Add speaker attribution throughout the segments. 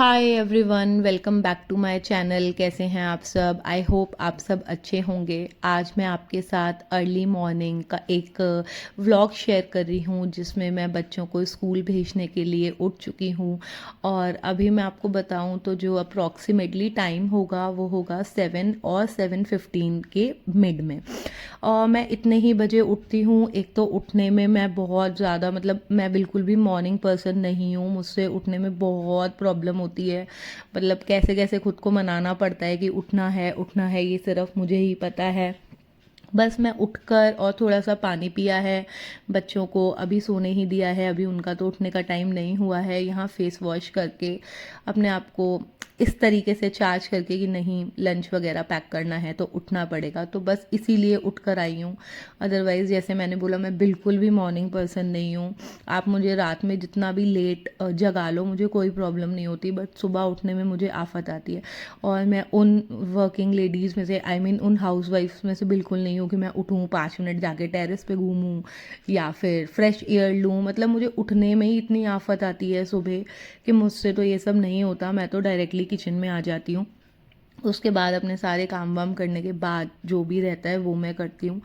Speaker 1: Hi everyone, welcome back to my channel. कैसे हैं आप सब? आई होप आप सब अच्छे होंगे। आज मैं आपके साथ अर्ली मॉर्निंग का एक व्लॉग शेयर कर रही हूँ जिसमें मैं बच्चों को स्कूल भेजने के लिए उठ चुकी हूँ। और अभी मैं आपको बताऊँ तो जो अप्रॉक्सीमेटली टाइम होगा वो होगा 7 और 7:15 के मिड में। और मैं इतने ही बजे उठती हूँ। एक तो उठने में मैं बहुत ज़्यादा मैं बिल्कुल भी मॉर्निंग पर्सन नहीं हूँ। मुझसे उठने में बहुत प्रॉब्लम होती है। कैसे कैसे खुद को मनाना पड़ता है कि उठना है, ये सिर्फ मुझे ही पता है। बस मैं उठकर और थोड़ा सा पानी पिया है, बच्चों को अभी सोने ही दिया है, अभी उनका तो उठने का टाइम नहीं हुआ है। यहाँ फेस वॉश करके अपने आप को इस तरीके से चार्ज करके कि नहीं लंच वगैरह पैक करना है तो उठना पड़ेगा, तो बस इसीलिए उठ कर आई हूँ। अदरवाइज़ जैसे मैंने बोला, मैं बिल्कुल भी मॉर्निंग पर्सन नहीं हूँ। आप मुझे रात में जितना भी लेट जगा लो, मुझे कोई प्रॉब्लम नहीं होती, बट सुबह उठने में मुझे आफत आती है। और मैं उन वर्किंग लेडीज़ में से, आई मीन उन हाउस वाइफ्स में से बिल्कुल नहीं हूँ कि मैं उठूँ 5 मिनट जाके टेरेस पे घूमूँ या फिर फ्रेश एयर लूँ। मुझे उठने में ही इतनी आफत आती है सुबह कि मुझसे तो ये सब नहीं होता। मैं तो डायरेक्टली किचन में आ जाती हूँ। उसके बाद अपने सारे काम वाम करने के बाद जो भी रहता है वो मैं करती हूँ।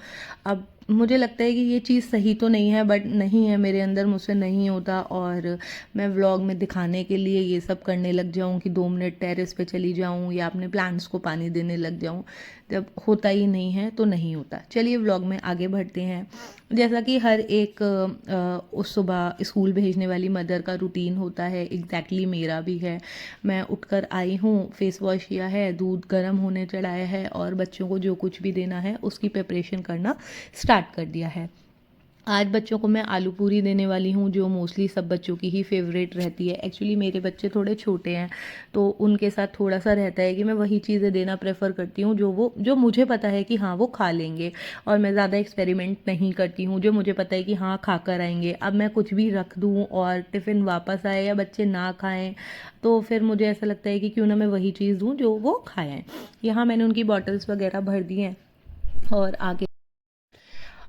Speaker 1: अब मुझे लगता है कि ये चीज़ सही तो नहीं है, बट नहीं है मेरे अंदर, मुझसे नहीं होता। और मैं व्लॉग में दिखाने के लिए ये सब करने लग जाऊँ कि 2 मिनट टेरेस पे चली जाऊँ या अपने प्लांट्स को पानी देने लग जाऊँ, जब होता ही नहीं है तो नहीं होता। चलिए व्लॉग में आगे बढ़ते हैं। जैसा कि हर एक उस सुबह स्कूल भेजने वाली मदर का रूटीन होता है, एग्जैक्टली मेरा भी है। मैं उठकर आई हूँ, फेस वॉश किया है, दूध गर्म होने चढ़ाया है और बच्चों को जो कुछ भी देना है उसकी प्रिपरेशन करना स्टार्ट कर दिया है। आज बच्चों को मैं आलू पूरी देने वाली हूँ, जो मोस्टली सब बच्चों की ही फेवरेट रहती है। एक्चुअली मेरे बच्चे थोड़े छोटे हैं तो उनके साथ थोड़ा सा रहता है कि मैं वही चीज़ें देना प्रेफर करती हूँ जो मुझे पता है कि हाँ वो खा लेंगे। और मैं ज़्यादा एक्सपेरिमेंट नहीं करती हूँ, जो मुझे पता है कि हाँ खा कर आएंगे। अब मैं कुछ भी रख दूँ और टिफ़िन वापस आए या बच्चे ना खाएं, तो फिर मुझे ऐसा लगता है कि क्यों ना मैं वही चीज़ दूँ जो वो खाएं। यहाँ मैंने उनकी बॉटल्स वगैरह भर दी हैं और आगे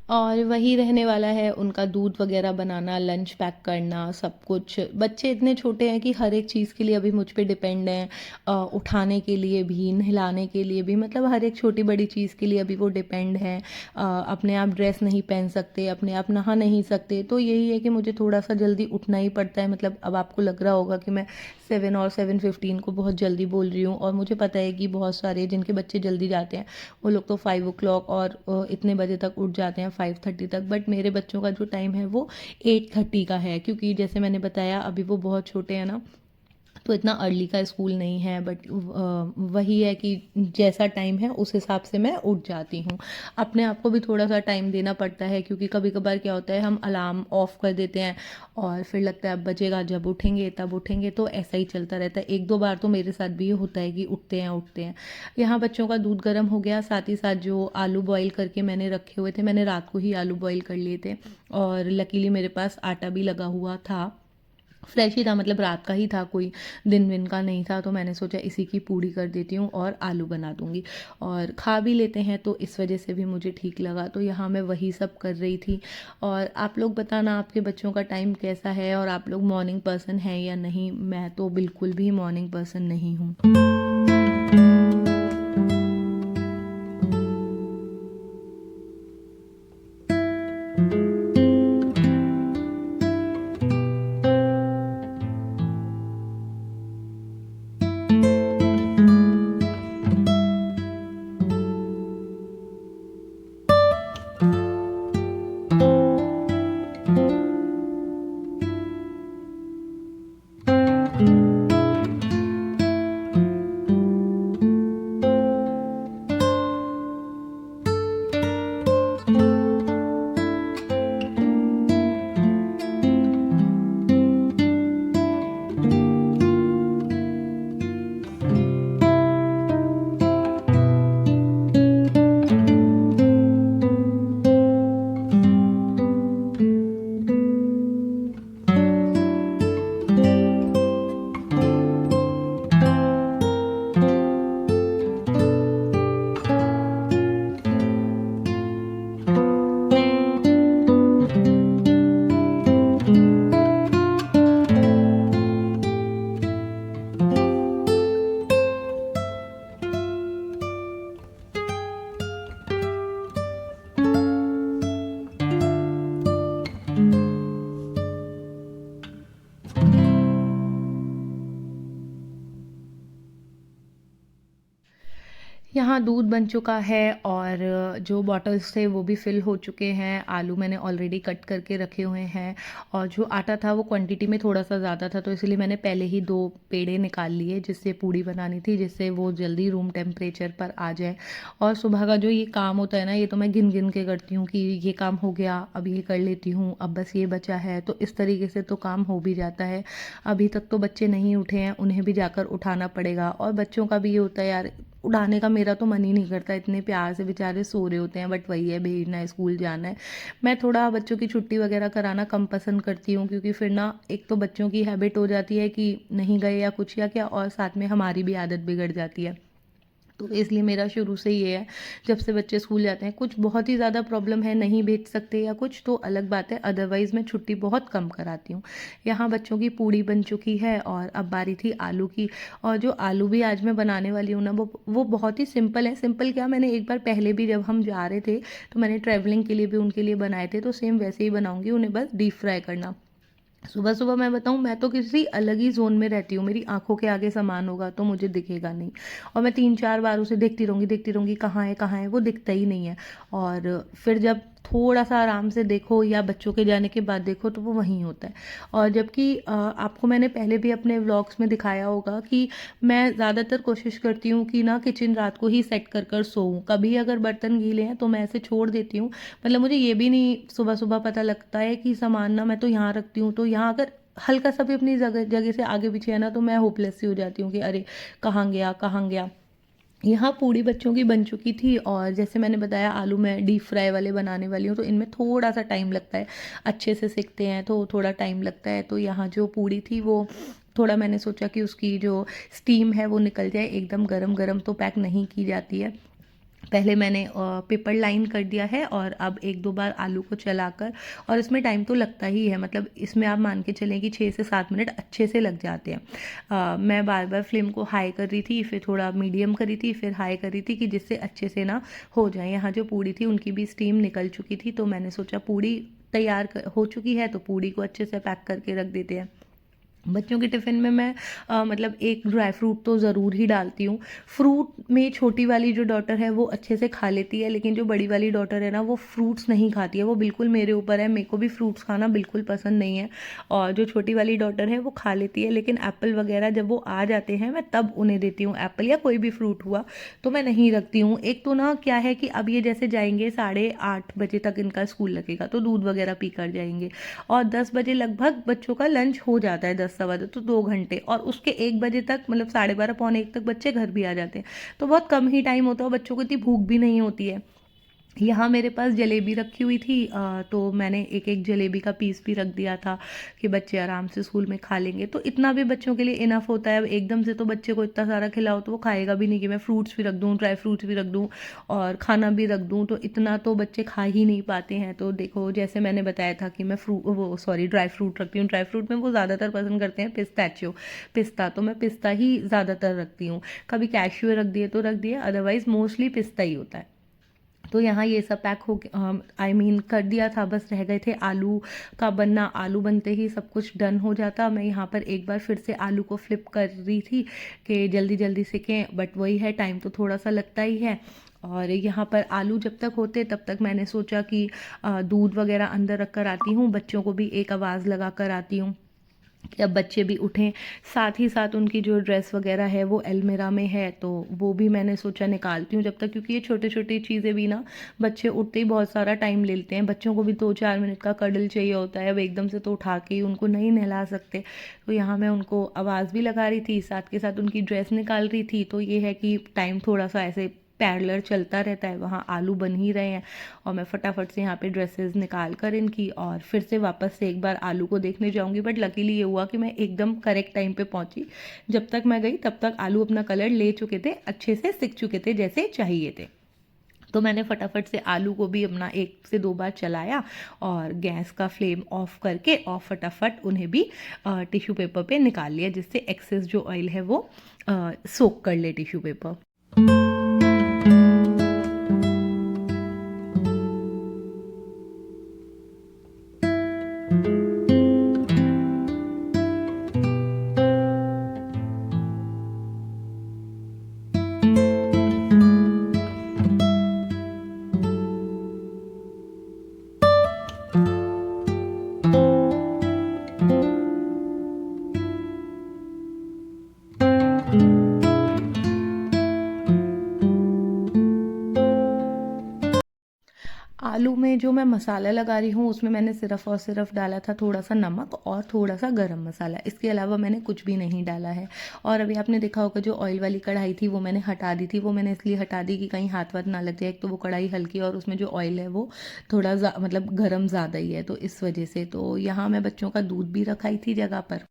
Speaker 1: और वही रहने वाला है उनका दूध वगैरह बनाना, लंच पैक करना, सब कुछ। बच्चे इतने छोटे हैं कि हर एक चीज़ के लिए अभी मुझ पे डिपेंड हैं। उठाने के लिए भी, नहलाने के लिए भी, हर एक छोटी बड़ी चीज़ के लिए अभी वो डिपेंड हैं। अपने आप ड्रेस नहीं पहन सकते, अपने आप नहा नहीं सकते, तो यही है कि मुझे थोड़ा सा जल्दी उठना ही पड़ता है। अब आपको लग रहा होगा कि मैं 7 और 7:15 को बहुत जल्दी बोल रही हूँ, और मुझे पता है कि बहुत सारे जिनके बच्चे जल्दी जाते हैं वो लोग तो 5 o'clock और इतने बजे तक उठ जाते हैं, 5:30 तक। बट मेरे बच्चों का जो टाइम है वो 8:30 का है, क्योंकि जैसे मैंने बताया अभी वो बहुत छोटे हैं ना, तो इतना अर्ली का स्कूल नहीं है। बट वही है कि जैसा टाइम है उस हिसाब से मैं उठ जाती हूँ। अपने आप को भी थोड़ा सा टाइम देना पड़ता है, क्योंकि कभी कभार क्या होता है, हम अलार्म ऑफ कर देते हैं और फिर लगता है अब बजेगा, जब उठेंगे तब उठेंगे, तो ऐसा ही चलता रहता है। एक दो बार तो मेरे साथ भी ये होता है कि उठते हैं। यहाँ बच्चों का दूध गर्म हो गया, साथ ही साथ जो आलू बॉईल करके मैंने रखे हुए थे, मैंने रात को ही आलू बॉईल कर लिए थे। और लकीली मेरे पास आटा भी लगा हुआ था, फ्रेश ही था, रात का ही था, कोई दिन विन का नहीं था। तो मैंने सोचा इसी की पूड़ी कर देती हूँ और आलू बना दूँगी, और खा भी लेते हैं, तो इस वजह से भी मुझे ठीक लगा। तो यहाँ मैं वही सब कर रही थी। और आप लोग बताना आपके बच्चों का टाइम कैसा है, और आप लोग मॉर्निंग पर्सन हैं या नहीं। मैं तो बिल्कुल भी मॉर्निंग पर्सन नहीं हूँ। यहाँ दूध बन चुका है और जो बॉटल्स थे वो भी फ़िल हो चुके हैं। आलू मैंने ऑलरेडी कट करके रखे हुए हैं और जो आटा था वो क्वांटिटी में थोड़ा-सा ज़्यादा था, तो इसलिए मैंने पहले ही 2 पेड़े निकाल लिए जिससे पूड़ी बनानी थी, जिससे वो जल्दी रूम टेम्परेचर पर आ जाए। और सुबह का जो ये काम होता है ना, ये तो मैं गिन-गिन के करती हूँ कि ये काम हो गया, अब ये कर लेती हूँ, अब बस ये बचा है, तो इस तरीके से तो काम हो भी जाता है। अभी तक तो बच्चे नहीं उठे हैं, उन्हें भी जाकर उठाना पड़ेगा और बच्चों का भी ये होता है यार, उठाने का मेरा तो मन ही नहीं करता, इतने प्यार से बेचारे सो रहे होते हैं, बट वही है, भेजना है, स्कूल जाना है। मैं थोड़ा बच्चों की छुट्टी वगैरह कराना कम पसंद करती हूँ, क्योंकि फिर ना एक तो बच्चों की हैबिट हो जाती है कि नहीं गए या कुछ या क्या, और साथ में हमारी भी आदत बिगड़ जाती है। तो इसलिए मेरा शुरू से ये है, जब से बच्चे स्कूल जाते हैं, कुछ बहुत ही ज़्यादा प्रॉब्लम है, नहीं भेज सकते या कुछ, तो अलग बात है, अदरवाइज़ मैं छुट्टी बहुत कम कराती हूँ। यहाँ बच्चों की पूड़ी बन चुकी है और अब बारी थी आलू की। और जो आलू भी आज मैं बनाने वाली हूँ ना, वो बहुत ही सिंपल है। सिंपल क्या, मैंने एक बार पहले भी जब हम जा रहे थे, तो मैंने ट्रैवलिंग के लिए भी उनके लिए बनाए थे, तो सेम वैसे ही बनाऊँगी, उन्हें बस डीप फ्राई करना। सुबह-सुबह मैं बताऊँ, मैं तो किसी अलग ही ज़ोन में रहती हूँ, मेरी आँखों के आगे सामान होगा तो मुझे दिखेगा नहीं, और मैं 3-4 बार उसे देखती रहूँगी, कहाँ है? वो दिखता ही नहीं है। और फिर जब थोड़ा-सा आराम से देखो या बच्चों के जाने के बाद देखो, तो वो वहीं होता है। और जबकि आपको मैंने पहले भी अपने व्लॉग्स में दिखाया होगा कि मैं ज़्यादातर कोशिश करती हूँ कि ना किचन रात को ही सेट कर सोऊँ। कभी अगर बर्तन गीले हैं तो मैं ऐसे छोड़ देती हूँ, मतलब मुझे ये भी नहीं सुबह-सुबह पता लगता है कि सामान ना मैं तो यहाँ रखती हूँ, तो यहाँ अगर हल्का सा भी अपनी जगह जगह से आगे पीछे है ना, तो मैं होपलेस सी हो जाती हूँ कि अरे! कहाँ गया, कहाँ गया? यहाँ पूड़ी बच्चों की बन चुकी थी और जैसे मैंने बताया, आलू मैं डीप फ्राई वाले बनाने वाली हूँ, तो इनमें थोड़ा-सा टाइम लगता है। अच्छे से सिकते हैं तो थोड़ा टाइम लगता है। तो यहाँ जो पूड़ी थी वो थोड़ा मैंने सोचा कि उसकी जो स्टीम है वो निकल जाए, एकदम गरम-गरम तो पैक नहीं की जाती है। पहले मैंने पेपर लाइन कर दिया है और अब 1-2 बार आलू को चलाकर, और इसमें टाइम तो लगता ही है, मतलब इसमें आप मान के चलें कि 6 से 7 मिनट अच्छे से लग जाते हैं। मैं बार-बार फ्लेम को हाई कर रही थी, फिर थोड़ा मीडियम करी थी, फिर हाई करी थी कि जिससे अच्छे से ना हो जाए। यहाँ जो पूड़ी थी उनकी भी स्टीम निकल चुकी थी, तो मैंने सोचा पूड़ी तैयार हो चुकी है, तो पूड़ी को अच्छे से पैक करके रख देते हैं। बच्चों के टिफ़िन में मैं मतलब एक ड्राई फ्रूट तो ज़रूर ही डालती हूँ। फ्रूट में छोटी वाली जो डॉटर है वो अच्छे से खा लेती है, लेकिन जो बड़ी वाली डॉटर है ना, वो फ्रूट्स नहीं खाती है। वो बिल्कुल मेरे ऊपर है, मेरे को भी फ्रूट्स खाना बिल्कुल पसंद नहीं है। और जो छोटी वाली डॉटर है वो खा लेती है, लेकिन एप्पल वग़ैरह जब वो आ जाते हैं, मैं तब उन्हें देती हूँ। एप्पल या कोई भी फ्रूट हुआ तो मैं नहीं रखती हूँ। एक तो ना क्या है कि अब ये जैसे जाएँगे 8:30 बजे तक इनका स्कूल लगेगा, तो दूध वग़ैरह पी कर जाएँगे और 10 बजे लगभग बच्चों का लंच हो जाता है, 10 सवा 10, तो 2 घंटे, और उसके 1 बजे तक, मतलब 12:30 पौने 1 तक बच्चे घर भी आ जाते हैं। तो बहुत कम ही टाइम होता है और बच्चों को इतनी भूख भी नहीं होती है। यहाँ मेरे पास जलेबी रखी हुई थी, तो मैंने एक-एक जलेबी का पीस भी रख दिया था कि बच्चे आराम से स्कूल में खा लेंगे। तो इतना भी बच्चों के लिए इनफ होता है। अब एकदम से तो बच्चे को इतना सारा खिलाओ तो वो खाएगा भी नहीं कि मैं फ्रूट्स भी रख दूँ, ड्राई फ्रूट्स भी रख दूँ और खाना भी रख दूँ, तो इतना तो बच्चे खा ही नहीं पाते हैं। तो देखो, जैसे मैंने बताया था कि मैं ड्राई फ्रूट रखती हूँ। ड्राई फ्रूट में वो ज़्यादातर पसंद करते हैं पिस्ता, तो मैं पिस्ता ही ज़्यादातर रखती हूँ। कभी कैश्यू रख दिए तो रख दिए, अदरवाइज़ मोस्टली पिस्ता ही होता है। तो यहाँ ये सब पैक हो आई मीन कर दिया था, बस रह गए थे आलू का बनना। आलू बनते ही सब कुछ डन हो जाता। मैं यहाँ पर एक बार फिर से आलू को फ्लिप कर रही थी कि जल्दी जल्दी सीखें, बट वही है, टाइम तो थोड़ा सा लगता ही है। और यहाँ पर आलू जब तक होते तब तक मैंने सोचा कि दूध वगैरह अंदर रख कर आती हूँ, बच्चों को भी एक आवाज़ लगा कर आती हूँ कि अब बच्चे भी उठें। साथ ही साथ उनकी जो ड्रेस वगैरह है वो अलमीरा में है, तो वो भी मैंने सोचा निकालती हूँ जब तक, क्योंकि ये छोटी-छोटी चीज़ें भी ना बच्चे उठते ही बहुत सारा टाइम ले लेते हैं। बच्चों को भी 2-4 मिनट का कडल चाहिए होता है, अब एकदम से तो उठा के ही उनको नहीं नहला सकते। तो यहाँ मैं उनको आवाज़ भी लगा रही थी, साथ के साथ उनकी ड्रेस निकाल रही थी। तो ये है कि टाइम थोड़ा-सा ऐसे पैरेलल चलता रहता है, वहाँ आलू बन ही रहे हैं और मैं फटाफट से यहाँ पे ड्रेसेस निकाल कर इनकी, और फिर से वापस से एक बार आलू को देखने जाऊंगी। बट लकीली ये हुआ कि मैं एकदम करेक्ट टाइम पे पहुंची। जब तक मैं गई तब तक आलू अपना कलर ले चुके थे, अच्छे से सिक चुके थे जैसे चाहिए थे। तो मैंने फटाफट से आलू को भी अपना 1 से 2 बार चलाया और गैस का फ्लेम ऑफ करके और फटाफट उन्हें भी टिश्यू पेपर पे निकाल लिया, जिससे एक्सेस जो ऑयल है वो सोक कर ले टिश्यू पेपर। इसमें जो मैं मसाला लगा रही हूँ उसमें मैंने सिर्फ़ और सिर्फ डाला था थोड़ा सा नमक और थोड़ा सा गरम मसाला, इसके अलावा मैंने कुछ भी नहीं डाला है। और अभी आपने देखा होगा जो ऑयल वाली कढ़ाई थी वो मैंने हटा दी थी, वो मैंने इसलिए हटा दी कि कहीं हाथ वाथ ना लग जाए। एक तो वो कढ़ाई हल्की और उसमें जो ऑयल है वो थोड़ा मतलब गर्म ज़्यादा ही है, तो इस वजह से। तो यहाँ मैं बच्चों का दूध भी रखाई थी जगह पर,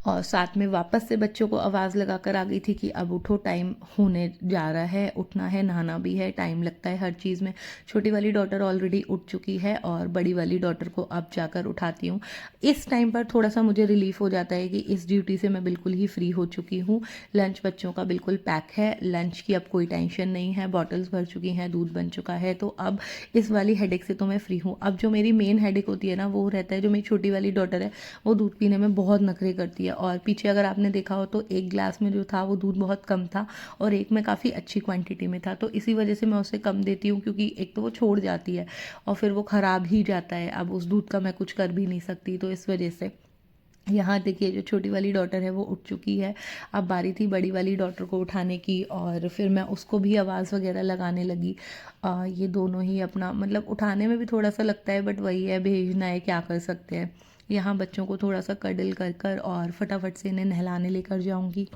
Speaker 1: और साथ में वापस से बच्चों को आवाज़ लगा कर आ गई थी कि अब उठो, टाइम होने जा रहा है, उठना है, नहाना भी है, टाइम लगता है हर चीज़ में। छोटी वाली डॉटर ऑलरेडी उठ चुकी है और बड़ी वाली डॉटर को अब जाकर उठाती हूँ। इस टाइम पर थोड़ा सा मुझे रिलीफ हो जाता है कि इस ड्यूटी से मैं बिल्कुल ही फ्री हो चुकी हूँ। लंच बच्चों का बिल्कुल पैक है, लंच की अब कोई टेंशन नहीं है, बॉटल्स भर चुकी हैं, दूध बन चुका है, तो अब इस वाली हेडेक से तो मैं फ्री हूँ। अब जो मेरी मेन हेडेक होती है ना वो रहता है, जो मेरी छोटी वाली डॉटर है वो दूध पीने में बहुत नखरे करती है। और पीछे अगर आपने देखा हो तो एक ग्लास में जो था वो दूध बहुत कम था और एक में काफ़ी अच्छी क्वांटिटी में था, तो इसी वजह से मैं उसे कम देती हूँ, क्योंकि एक तो वो छोड़ जाती है और फिर वो ख़राब ही जाता है। अब उस दूध का मैं कुछ कर भी नहीं सकती, तो इस वजह से। यहाँ देखिए जो छोटी वाली डॉटर है वो उठ चुकी है। अब बारी थी बड़ी वाली डॉटर को उठाने की, और फिर मैं उसको भी आवाज़ वगैरह लगाने लगी। ये दोनों ही अपना मतलब उठाने में भी थोड़ा सा लगता है, बट वही है, भेजना है, क्या कर सकते हैं। यहाँ बच्चों को थोड़ा सा कडल कर कर और फटाफट से इन्हें नहलाने लेकर जाऊँगी।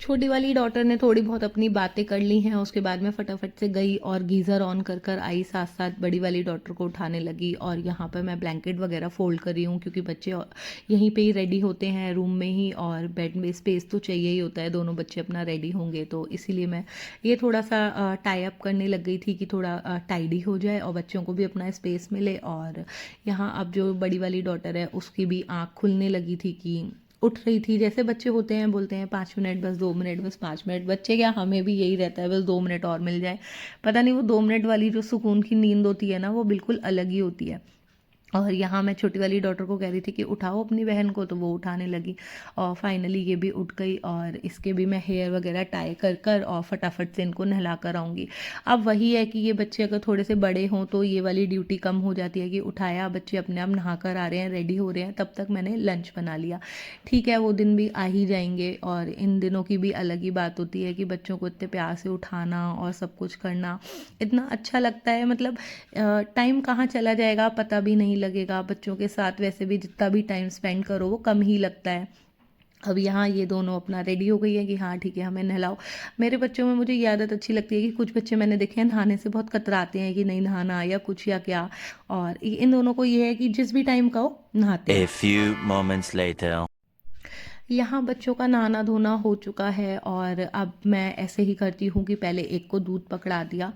Speaker 1: छोटी वाली डॉटर ने थोड़ी बहुत अपनी बातें कर ली हैं, उसके बाद में फटाफट से गई और गीज़र ऑन कर कर आई, साथ साथ बड़ी वाली डॉटर को उठाने लगी। और यहाँ पर मैं ब्लैंकेट वगैरह फोल्ड कर रही हूँ, क्योंकि बच्चे यहीं पे ही रेडी होते हैं रूम में ही, और बेड में स्पेस तो चाहिए ही होता है, दोनों बच्चे अपना रेडी होंगे, तो इसीलिए मैं ये थोड़ा सा टाई अप करने लग गई थी कि थोड़ा टाइडी हो जाए और बच्चों को भी अपना स्पेस मिले। और यहाँ अब जो बड़ी वाली डॉटर है उसकी भी आँख खुलने लगी थी कि उठ रही थी। जैसे बच्चे होते हैं, बोलते हैं 5 मिनट, बस 2 मिनट, बस 5 मिनट। बच्चे क्या, हमें भी यही रहता है, बस 2 मिनट और मिल जाए। पता नहीं वो 2 मिनट वाली जो सुकून की नींद होती है ना वो बिल्कुल अलग ही होती है। और यहाँ मैं छोटी वाली डॉटर को कह रही थी कि उठाओ अपनी बहन को, तो वो उठाने लगी और फाइनली ये भी उठ गई। और इसके भी मैं हेयर वगैरह टाई कर कर और फटाफट से इनको नहला कर आऊँगी। अब वही है कि ये बच्चे अगर थोड़े से बड़े हों तो ये वाली ड्यूटी कम हो जाती है कि उठाया, बच्चे अपने आप नहा कर आ रहे हैं, रेडी हो रहे हैं, तब तक मैंने लंच बना लिया। ठीक है, वो दिन भी आ ही जाएंगे, और इन दिनों की भी अलग ही बात होती है कि बच्चों को इतने प्यार से उठाना और सब कुछ करना इतना अच्छा लगता है। मतलब टाइम कहाँ चला जाएगा पता भी नहीं लगेगा बच्चों के साथ। वैसे भी जितना भी टाइम स्पेंड करो वो कम ही लगता है। अब यहाँ ये दोनों अपना रेडी हो गई है कि हाँ ठीक है हमें नहलाओ। मेरे बच्चों में मुझे ये आदत अच्छी लगती है कि कुछ बच्चे मैंने देखे हैं नहाने से बहुत कतराते हैं कि नहीं नहाना या कुछ या क्या, और इन दोनों को ये है कि जिस भी टाइम कहो नहाते
Speaker 2: A
Speaker 1: हैं।
Speaker 2: few moments later.
Speaker 1: यहाँ बच्चों का नहाना धोना हो चुका है, और अब मैं ऐसे ही करती हूँ कि पहले एक को दूध पकड़ा दिया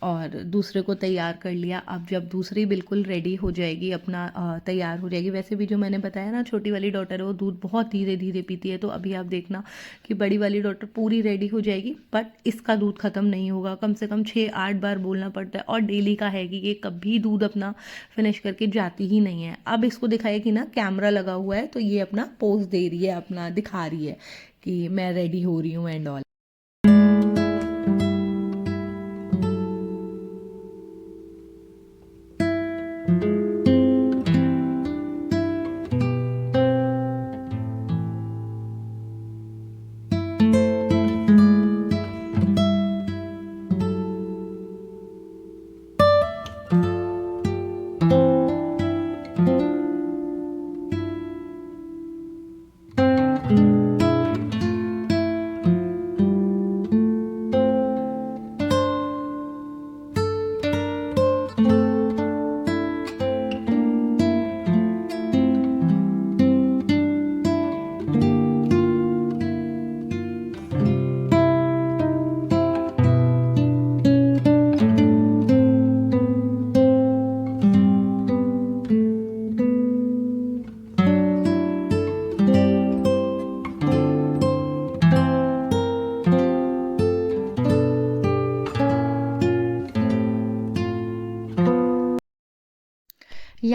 Speaker 1: और दूसरे को तैयार कर लिया। अब जब दूसरी बिल्कुल रेडी हो जाएगी, अपना तैयार हो जाएगी, वैसे भी जो मैंने बताया ना छोटी वाली डॉटर है वो दूध बहुत धीरे धीरे पीती है, तो अभी आप देखना कि बड़ी वाली डॉटर पूरी रेडी हो जाएगी, बट इसका दूध ख़त्म नहीं होगा। कम से कम 6-8 बार बोलना पड़ता है, और डेली का है कि ये कभी दूध अपना फिनिश करके जाती ही नहीं है। अब इसको दिखाया कि ना कैमरा लगा हुआ है, तो ये अपना पोज दे रही है, अपना दिखा रही है कि मैं रेडी हो रही हूँ एंड ऑल।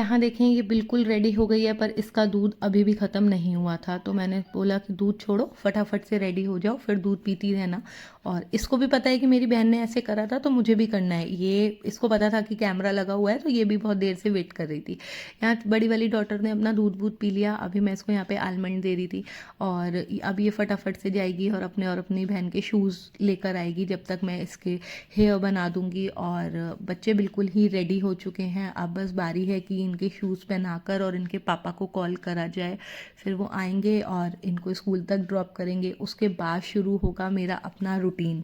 Speaker 1: यहाँ देखें ये बिल्कुल रेडी हो गई है, पर इसका दूध अभी भी ख़त्म नहीं हुआ था, तो मैंने बोला कि दूध छोड़ो, फटाफट से रेडी हो जाओ, फिर दूध पीती रहना। और इसको भी पता है कि मेरी बहन ने ऐसे करा था तो मुझे भी करना है, ये इसको पता था कि कैमरा लगा हुआ है, तो ये भी बहुत देर से वेट कर रही थी। यहाँ बड़ी वाली डॉटर ने अपना दूध वूध पी लिया, अभी मैं इसको यहाँ पे आलमंड दे रही थी। और अब ये फटाफट से जाएगी और अपनी बहन के शूज़ लेकर आएगी, जब तक मैं इसके हेयर बना दूंगी। और बच्चे बिल्कुल ही रेडी हो चुके हैं, अब बस बारी है कि इनके शूज़ पहनाकर और इनके पापा को कॉल करा जाए, फिर वो आएंगे और इनको स्कूल तक ड्रॉप करेंगे। उसके बाद शुरू होगा मेरा अपना रूटीन।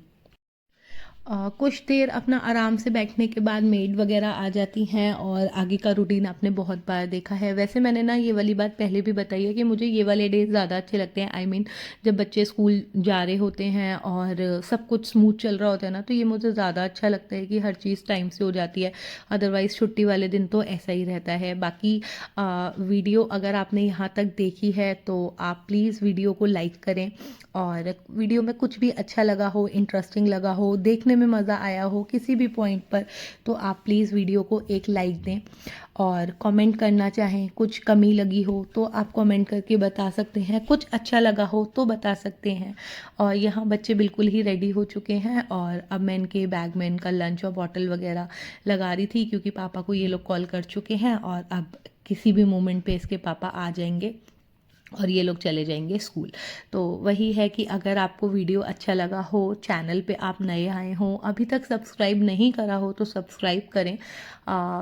Speaker 1: कुछ देर अपना आराम से बैठने के बाद मेड वगैरह आ जाती हैं और आगे का रूटीन आपने बहुत बार देखा है। वैसे मैंने ना ये वाली बात पहले भी बताई है कि मुझे ये वाले डेज ज़्यादा अच्छे लगते हैं। आई मीन जब बच्चे स्कूल जा रहे होते हैं और सब कुछ स्मूथ चल रहा होता है ना, तो ये मुझे ज़्यादा अच्छा लगता है कि हर चीज़ टाइम से हो जाती है। अदरवाइज़ छुट्टी वाले दिन तो ऐसा ही रहता है। बाकी वीडियो अगर आपने यहाँ तक देखी है तो आप प्लीज़ वीडियो को लाइक करें, और वीडियो में कुछ भी अच्छा लगा हो, इंटरेस्टिंग लगा हो, देखने में मज़ा आया हो किसी भी पॉइंट पर, तो आप प्लीज़ वीडियो को एक लाइक दें। और कमेंट करना चाहें, कुछ कमी लगी हो तो आप कमेंट करके बता सकते हैं, कुछ अच्छा लगा हो तो बता सकते हैं। और यहाँ बच्चे बिल्कुल ही रेडी हो चुके हैं और अब मैं इनके बैग में इनका लंच और बॉटल वगैरह लगा रही थी, क्योंकि पापा को ये लोग कॉल कर चुके हैं और अब किसी भी मोमेंट पे इसके पापा आ जाएंगे और ये लोग चले जाएंगे स्कूल। तो वही है कि अगर आपको वीडियो अच्छा लगा हो, चैनल पे आप नए आए हों, अभी तक सब्सक्राइब नहीं करा हो तो सब्सक्राइब करें।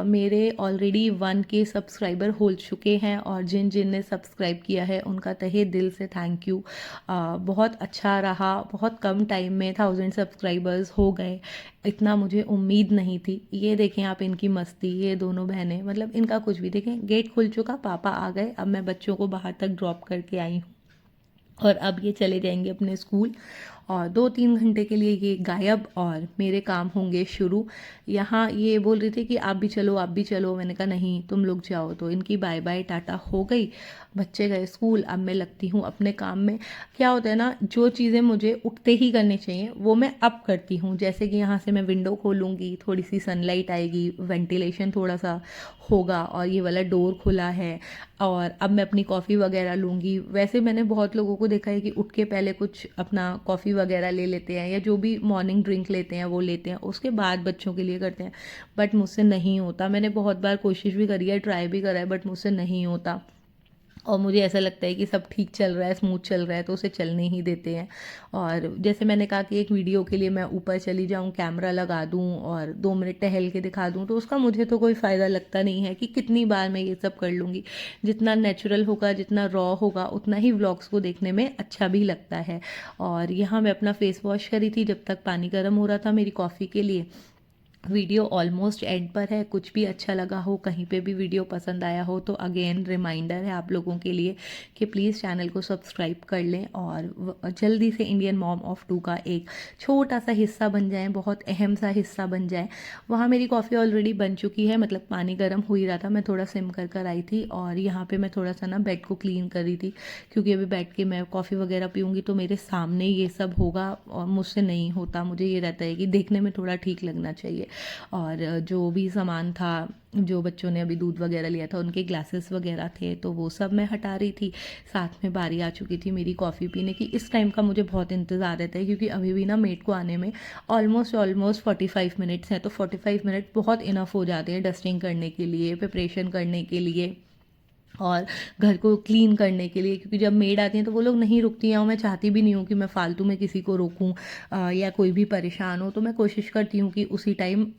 Speaker 1: मेरे ऑलरेडी 1K सब्सक्राइबर हो चुके हैं और जिन जिन ने सब्सक्राइब किया है उनका तहे दिल से थैंक यू। बहुत अच्छा रहा, बहुत कम टाइम में 1000 सब्सक्राइबर्स हो गए, इतना मुझे उम्मीद नहीं थी। ये देखें आप इनकी मस्ती, ये दोनों बहनें, मतलब इनका कुछ भी देखें, गेट खुल चुका, पापा आ गए, अब मैं बच्चों को बाहर तक ड्रॉप करके आई हूँ और अब ये चले जाएंगे अपने स्कूल। और 2-3 घंटे के लिए ये गायब और मेरे काम होंगे शुरू। यहाँ ये बोल रही थी कि आप भी चलो, आप भी चलो, मैंने कहा नहीं तुम लोग जाओ, तो इनकी बाय बाय टाटा हो गई। बच्चे गए स्कूल, अब मैं लगती हूँ अपने काम में। क्या होता है ना, जो चीज़ें मुझे उठते ही करनी चाहिए वो मैं अब करती हूँ। जैसे कि यहाँ से मैं विंडो खोलूँगी, थोड़ी सी सनलाइट आएगी, वेंटिलेशन थोड़ा सा होगा, और ये वाला डोर खुला है। और अब मैं अपनी कॉफ़ी वगैरह लूँगी। वैसे मैंने बहुत लोगों को देखा है कि उठ के पहले कुछ अपना कॉफ़ी वगैरह ले लेते हैं या जो भी मॉर्निंग ड्रिंक लेते हैं वो लेते हैं, उसके बाद बच्चों के लिए करते हैं। बट मुझसे नहीं होता, मैंने बहुत बार कोशिश भी करी है, ट्राई भी करा है, बट मुझसे नहीं होता। और मुझे ऐसा लगता है कि सब ठीक चल रहा है, स्मूथ चल रहा है, तो उसे चलने ही देते हैं। और जैसे मैंने कहा कि एक वीडियो के लिए मैं ऊपर चली जाऊं, कैमरा लगा दूं और 2 मिनट टहल के दिखा दूं, तो उसका मुझे तो कोई फ़ायदा लगता नहीं है कि कितनी बार मैं ये सब कर लूँगी। जितना नेचुरल होगा, जितना रॉ होगा, उतना ही व्लॉग्स को देखने में अच्छा भी लगता है। और यहाँ मैं अपना फेस वॉश करी थी जब तक पानी गर्म हो रहा था मेरी कॉफ़ी के लिए। वीडियो ऑलमोस्ट एंड पर है, कुछ भी अच्छा लगा हो, कहीं पे भी वीडियो पसंद आया हो, तो अगेन रिमाइंडर है आप लोगों के लिए कि प्लीज़ चैनल को सब्सक्राइब कर लें और जल्दी से इंडियन मॉम ऑफ 2 का एक छोटा सा हिस्सा बन जाएं, बहुत अहम सा हिस्सा बन जाएं। वहाँ मेरी कॉफ़ी ऑलरेडी बन चुकी है, मतलब पानी गर्म हो ही रहा था, मैं थोड़ा सिम कर कर आई थी। और यहाँ पर मैं थोड़ा सा ना बेड को क्लीन कर रही थी, क्योंकि अभी बैठ के मैं कॉफ़ी वगैरह पीऊँगी तो मेरे सामने ये सब होगा और मुझसे नहीं होता। मुझे ये रहता है कि देखने में थोड़ा ठीक लगना चाहिए। और जो भी सामान था, जो बच्चों ने अभी दूध वगैरह लिया था, उनके ग्लासेस वगैरह थे, तो वो सब मैं हटा रही थी। साथ में बारी आ चुकी थी मेरी कॉफ़ी पीने की। इस टाइम का मुझे बहुत इंतज़ार रहता है, क्योंकि अभी भी ना मेड को आने में ऑलमोस्ट 45 मिनट्स हैं, तो 45 मिनट बहुत इनफ हो जाते हैं डस्टिंग करने के लिए, प्रिपरेशन करने के लिए और घर को क्लीन करने के लिए। क्योंकि जब मेड आती हैं तो वो लोग नहीं रुकती हैं और मैं चाहती भी नहीं हूँ कि मैं फालतू में किसी को रोकूँ या कोई भी परेशान हो, तो मैं कोशिश करती हूँ कि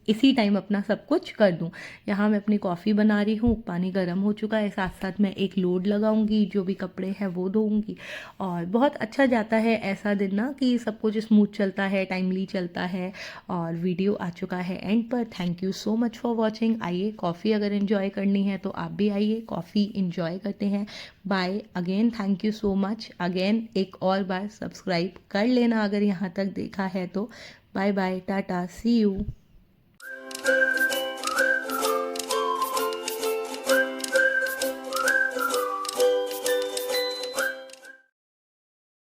Speaker 1: इसी टाइम अपना सब कुछ कर दूँ। यहाँ मैं अपनी कॉफ़ी बना रही हूँ, पानी गर्म हो चुका है, साथ साथ मैं एक लोड लगाऊंगी, जो भी कपड़े हैं वो धोऊंगी। और बहुत अच्छा जाता है ऐसा दिन ना कि सब कुछ स्मूथ चलता है, टाइमली चलता है। और वीडियो आ चुका है एंड पर। Thank you so much for watching. आइए कॉफ़ी अगर इन्जॉय करनी है तो आप भी आइए, कॉफ़ी इंजॉय करते हैं। Bye again, thank you so much again. एक और बार सब्सक्राइब कर लेना अगर यहाँ तक देखा है तो। Bye bye, tata, see you.